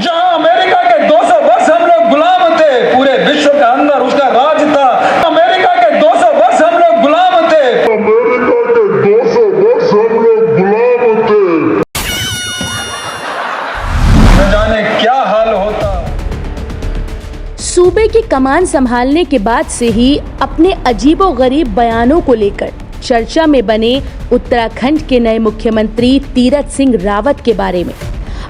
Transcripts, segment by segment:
जहां अमेरिका के 200 वर्ष हम लोग गुलाम थे, पूरे विश्व के अंदर उसका राज था। अमेरिका के 200 वर्ष हम लोग गुलाम थे, अमेरिका के 200 वर्ष हम लोग गुलाम थे। न जाने क्या हाल होता। सूबे की कमान संभालने के बाद से ही अपने अजीबोगरीब बयानों को लेकर चर्चा में बने उत्तराखंड के नए मुख्यमंत्री तीरथ सिंह रावत के बारे में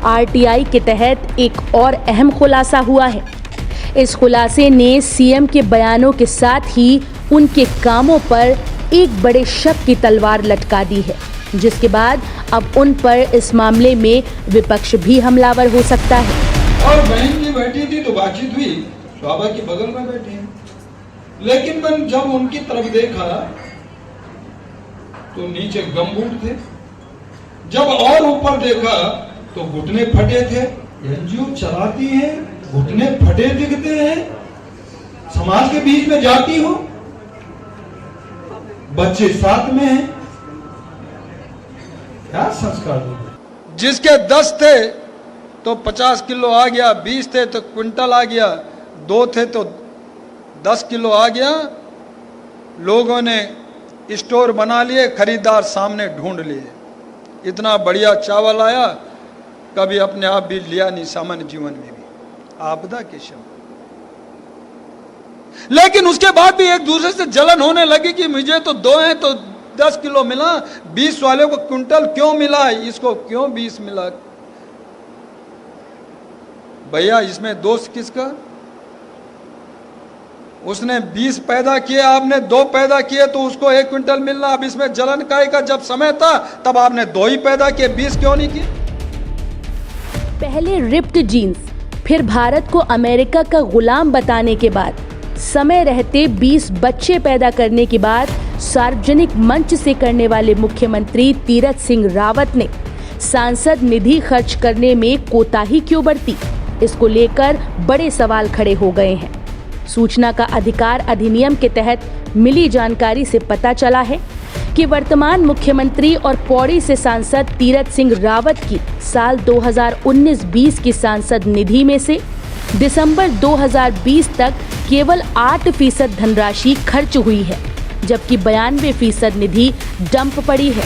आरटीआई के तहत एक और अहम खुलासा हुआ है। इस खुलासे ने सीएम के बयानों के साथ ही उनके कामों पर एक बड़े शक की तलवार लटका दी है, जिसके बाद अब उन पर इस मामले में विपक्ष भी हमलावर हो सकता है। और बहन जी बैठी थी तो बातचीत हुई, शोभा के बगल में बैठी है, लेकिन मैंने जब उनकी तरफ देखा तो नीचे गमबूट थे, जब और ऊपर देखा तो घुटने फटे थे। एनजीओ चलाती हैं, घुटने फटे दिखते हैं, समाज के बीच में जाती हो, बच्चे साथ में हैं, क्या संस्कार दो। जिसके 10 थे तो 50 किलो आ गया, 20 थे तो क्विंटल आ गया, 2 थे तो 10 किलो आ गया। लोगों ने स्टोर बना लिए, खरीदार सामने ढूंढ लिए। इतना बढ़िया चावल आया, कभी अपने आप भी लिया नहीं सामान्य जीवन में भी, आपदा के शब्द। लेकिन उसके बाद भी एक दूसरे से जलन होने लगी कि मुझे तो 2 हैं तो 10 किलो मिला, 20 वाले को क्विंटल क्यों मिला, इसको क्यों 20 मिला। भैया इसमें दोष किसका? उसने 20 पैदा किए, आपने 2 पैदा किए तो उसको 1 क्विंटल मिलना। अब इसमें जलन काय का? जब समय था तब आपने 2 ही पैदा किए, 20 क्यों नहीं किए? पहले रिप्ड जीन्स, फिर भारत को अमेरिका का गुलाम बताने के बाद, समय रहते 20 बच्चे पैदा करने के बाद सार्वजनिक मंच से करने वाले मुख्यमंत्री तीरथ सिंह रावत ने सांसद निधि खर्च करने में कोताही क्यों बरती, इसको लेकर बड़े सवाल खड़े हो गए हैं। सूचना का अधिकार अधिनियम के तहत मिली जानकारी से पता चला है कि वर्तमान मुख्यमंत्री और पौड़ी से सांसद तीरथ सिंह रावत की साल 2019-20 की सांसद निधि में से दिसंबर 2020 तक केवल 8% धनराशि खर्च हुई है, जबकि 92% निधि डंप पड़ी है।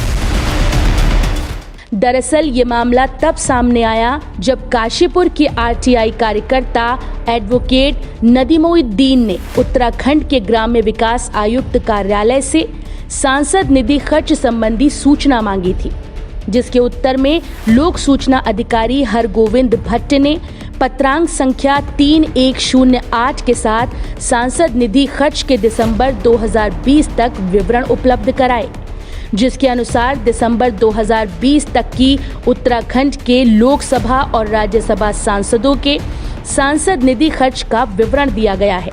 दरअसल ये मामला तब सामने आया जब काशीपुर के आरटीआई कार्यकर्ता एडवोकेट नदीमुद्दीन ने उत्तराखंड के ग्राम्य विकास आयुक्त कार्यालय से सांसद निधि खर्च संबंधी सूचना मांगी थी, जिसके उत्तर में लोक सूचना अधिकारी हरगोविंद भट्ट ने पत्रांक संख्या 3108 के साथ सांसद निधि खर्च के दिसंबर 2020 तक विवरण उपलब्ध कराए, जिसके अनुसार दिसंबर 2020 तक की उत्तराखंड के लोकसभा और राज्यसभा सांसदों के सांसद निधि खर्च का विवरण दिया गया है,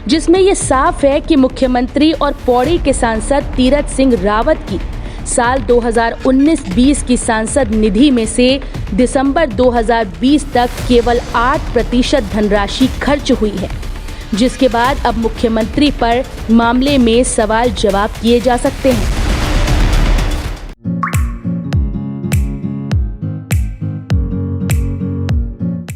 जिसमें ये साफ है कि मुख्यमंत्री और पौड़ी के सांसद तीरथ सिंह रावत की साल 2019-20 की सांसद निधि में से दिसंबर 2020 तक केवल 8% धनराशि खर्च हुई है, जिसके बाद अब मुख्यमंत्री पर मामले में सवाल जवाब किए जा सकते हैं।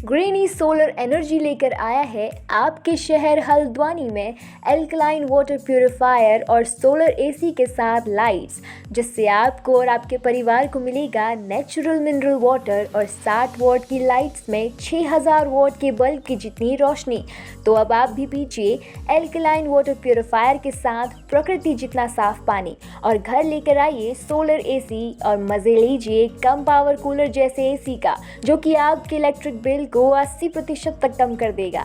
ग्रेनी सोलर एनर्जी लेकर आया है आपके शहर हल्द्वानी में एल्कलाइन वाटर प्यूरिफायर और सोलर एसी के साथ लाइट्स, जिससे आपको और आपके परिवार को मिलेगा नेचुरल मिनरल वाटर और 60 वॉट की लाइट्स में 6000 वॉट के बल्ब की जितनी रोशनी। तो अब आप भी पीजिए एल्कलाइन वाटर प्यूरिफायर के साथ प्रकृति जितना साफ पानी और घर लेकर आइए सोलर एसी और मजे लीजिए कम पावर कूलर जैसे एसी का, जो कि आपके इलेक्ट्रिक बिल को 80% तक कम कर देगा।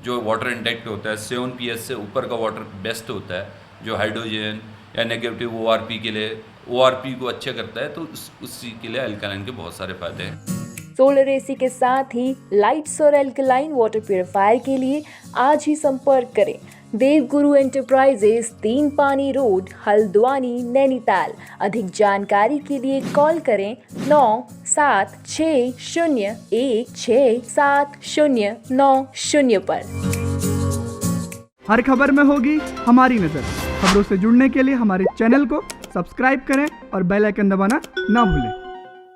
जो वाटर इंटेक होता है 7 PS से ऊपर का वाटर बेस्ट होता है, जो हाइड्रोजन या नेगेटिव ORP के लिए ORP को अच्छा करता है, तो उसी के लिए अल्कलाइन के बहुत सारे फायदे हैं। सोलर एसी के साथ ही लाइट्स और एल्कलाइन वाटर प्यूरिफायर के लिए आज ही संपर्क करें देवगुरु एंटरप्राइजेस, 3 पानी रोड, हल्द्वानी, नैनीताल। अधिक जानकारी के लिए कॉल करें 9760167090 पर। हर खबर में होगी हमारी नजर। खबरों से जुड़ने के लिए हमारे चैनल को सब्सक्राइब करें और बेल आइकन दबाना ना भूलें।